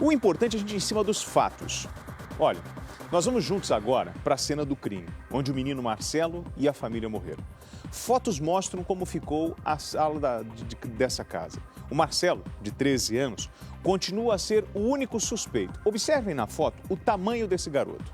O importante é a gente ir em cima dos fatos. Olha, nós vamos juntos agora para a cena do crime, onde o menino Marcelo e a família morreram. Fotos mostram como ficou a sala dessa casa. O Marcelo, de 13 anos, continua a ser o único suspeito. Observem na foto o tamanho desse garoto.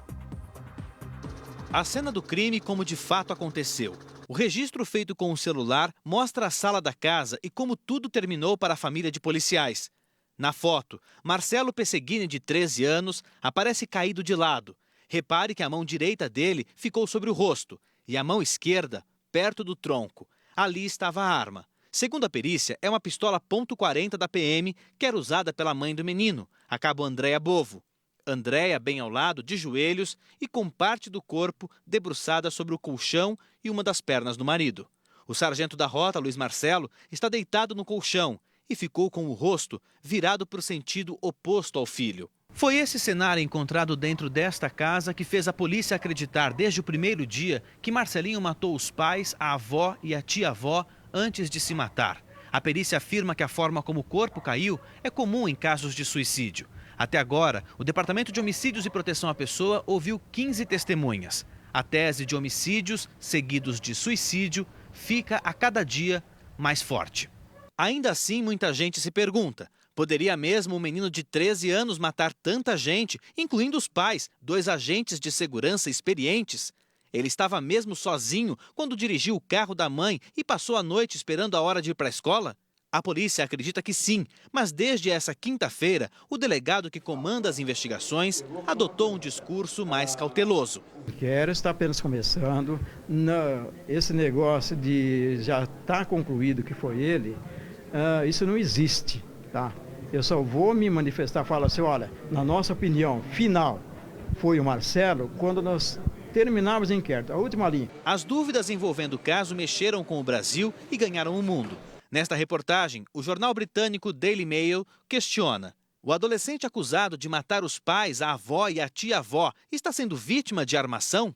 A cena do crime como de fato aconteceu. O registro feito com o celular mostra a sala da casa e como tudo terminou para a família de policiais. Na foto, Marcelo Pesseguini, de 13 anos, aparece caído de lado. Repare que a mão direita dele ficou sobre o rosto e a mão esquerda perto do tronco. Ali estava a arma. Segundo a perícia, é uma pistola .40 da PM que era usada pela mãe do menino, a cabo Andréia Bovo. Andréia bem ao lado, de joelhos e com parte do corpo debruçada sobre o colchão e uma das pernas do marido. O sargento da rota, Luiz Marcelo, está deitado no colchão e ficou com o rosto virado para o sentido oposto ao filho. Foi esse cenário encontrado dentro desta casa que fez a polícia acreditar desde o primeiro dia que Marcelinho matou os pais, a avó e a tia-avó antes de se matar. A perícia afirma que a forma como o corpo caiu é comum em casos de suicídio. Até agora, o Departamento de Homicídios e Proteção à Pessoa ouviu 15 testemunhas. A tese de homicídios seguidos de suicídio fica a cada dia mais forte. Ainda assim, muita gente se pergunta: poderia mesmo um menino de 13 anos matar tanta gente, incluindo os pais, 2 agentes de segurança experientes? Ele estava mesmo sozinho quando dirigiu o carro da mãe e passou a noite esperando a hora de ir para a escola? A polícia acredita que sim, mas desde essa quinta-feira, o delegado que comanda as investigações adotou um discurso mais cauteloso. O inquérito está apenas começando, esse negócio de já está concluído que foi ele, isso não existe, tá? Eu só vou me manifestar, falar assim, olha, na nossa opinião final foi o Marcelo, quando nós terminarmos o inquérito, a última linha. As dúvidas envolvendo o caso mexeram com o Brasil e ganharam o mundo. Nesta reportagem, o jornal britânico Daily Mail questiona: o adolescente acusado de matar os pais, a avó e a tia-avó está sendo vítima de armação?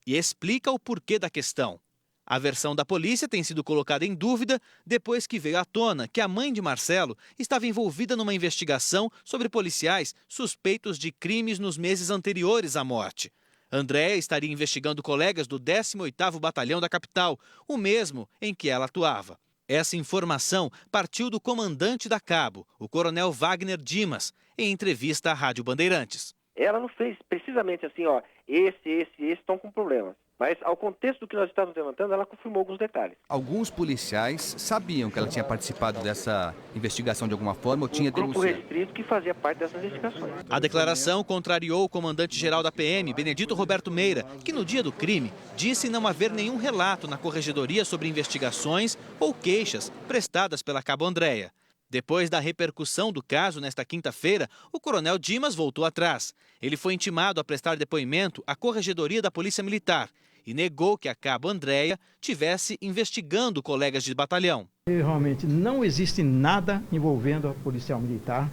E explica o porquê da questão. A versão da polícia tem sido colocada em dúvida depois que veio à tona que a mãe de Marcelo estava envolvida numa investigação sobre policiais suspeitos de crimes nos meses anteriores à morte. Andréia estaria investigando colegas do 18º Batalhão da capital, o mesmo em que ela atuava. Essa informação partiu do comandante da Cabo, o coronel Wagner Dimas, em entrevista à Rádio Bandeirantes. Ela não fez precisamente assim, ó, esse estão com problemas. Mas, ao contexto do que nós estávamos levantando, ela confirmou alguns detalhes. Alguns policiais sabiam que ela tinha participado dessa investigação de alguma forma ou tinha denunciado. Um grupo restrito que fazia parte dessas investigações. A declaração contrariou o comandante-geral da PM, Benedito Roberto Meira, que no dia do crime disse não haver nenhum relato na corregedoria sobre investigações ou queixas prestadas pela Cabo Andréia. Depois da repercussão do caso nesta quinta-feira, o coronel Dimas voltou atrás. Ele foi intimado a prestar depoimento à corregedoria da Polícia Militar e negou que a cabo Andréia tivesse investigando colegas de batalhão. Realmente não existe nada envolvendo a policial militar,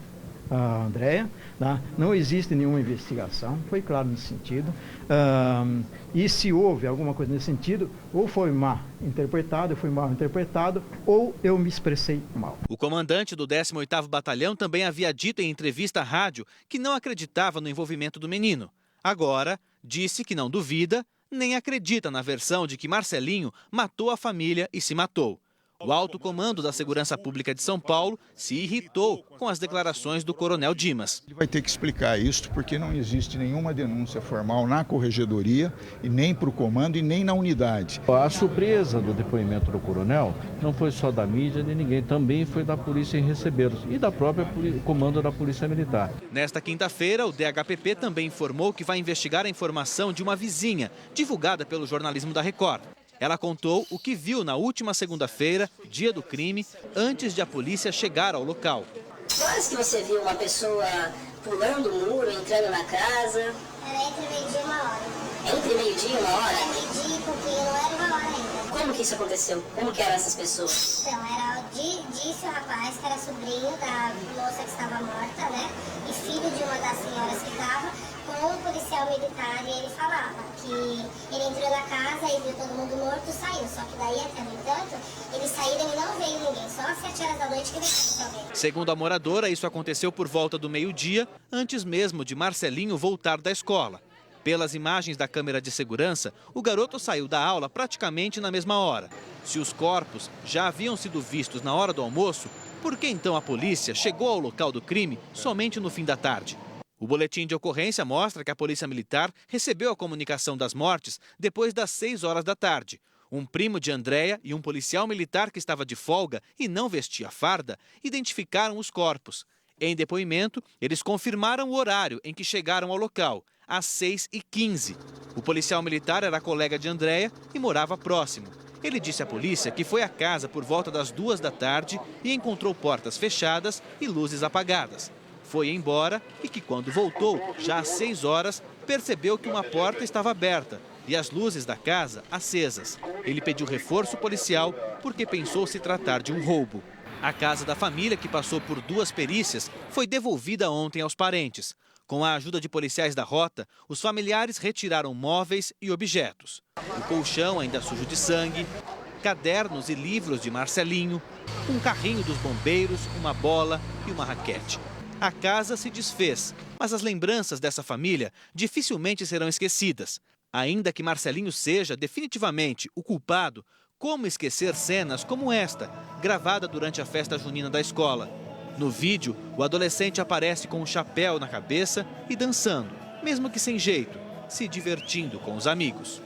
a Andréia, tá? Não existe nenhuma investigação, foi claro nesse sentido. E se houve alguma coisa nesse sentido, ou foi mal interpretado, ou eu me expressei mal. O comandante do 18º Batalhão também havia dito em entrevista à rádio que não acreditava no envolvimento do menino. Agora, disse que não duvida, nem acredita na versão de que Marcelinho matou a família e se matou. O alto comando da Segurança Pública de São Paulo se irritou com as declarações do coronel Dimas. Ele vai ter que explicar isso porque não existe nenhuma denúncia formal na corregedoria e nem para o comando e nem na unidade. A surpresa do depoimento do coronel não foi só da mídia nem ninguém, também foi da polícia em recebê-los e da própria comando da Polícia Militar. Nesta quinta-feira, o DHPP também informou que vai investigar a informação de uma vizinha, divulgada pelo jornalismo da Record. Ela contou o que viu na última segunda-feira, dia do crime, antes de a polícia chegar ao local. Que horas que você viu uma pessoa pulando o muro, entrando na casa? Era entre meio-dia e 1 hora. Entre meio-dia e 1 hora? Meio-dia e pouquinho, não era 1 hora ainda. Como que isso aconteceu? Como que eram essas pessoas? Então, disse o rapaz que era sobrinho da moça que estava morta, né? E filho de uma das senhoras que estava, com o policial militar e ele falava que ele entrou na casa e viu todo mundo morto e saiu. Só que daí, até no entanto, eles saíram e não veio ninguém. Só às 7 horas da noite que veio alguém. Segundo a moradora, isso aconteceu por volta do meio-dia, antes mesmo de Marcelinho voltar da escola. Pelas imagens da câmera de segurança, o garoto saiu da aula praticamente na mesma hora. Se os corpos já haviam sido vistos na hora do almoço, por que então a polícia chegou ao local do crime somente no fim da tarde? O boletim de ocorrência mostra que a Polícia Militar recebeu a comunicação das mortes depois das 6 horas da tarde. Um primo de Andréia e um policial militar que estava de folga e não vestia farda identificaram os corpos. Em depoimento, eles confirmaram o horário em que chegaram ao local, às 6h15. O policial militar era colega de Andréia e morava próximo. Ele disse à polícia que foi à casa por volta das 2 da tarde e encontrou portas fechadas e luzes apagadas. Foi embora e que quando voltou, já às 6 horas, percebeu que uma porta estava aberta e as luzes da casa acesas. Ele pediu reforço policial porque pensou se tratar de um roubo. A casa da família, que passou por 2 perícias, foi devolvida ontem aos parentes. Com a ajuda de policiais da rota, os familiares retiraram móveis e objetos. O colchão ainda sujo de sangue, cadernos e livros de Marcelinho, um carrinho dos bombeiros, uma bola e uma raquete. A casa se desfez, mas as lembranças dessa família dificilmente serão esquecidas. Ainda que Marcelinho seja definitivamente o culpado, como esquecer cenas como esta, gravada durante a festa junina da escola? No vídeo, o adolescente aparece com um chapéu na cabeça e dançando, mesmo que sem jeito, se divertindo com os amigos.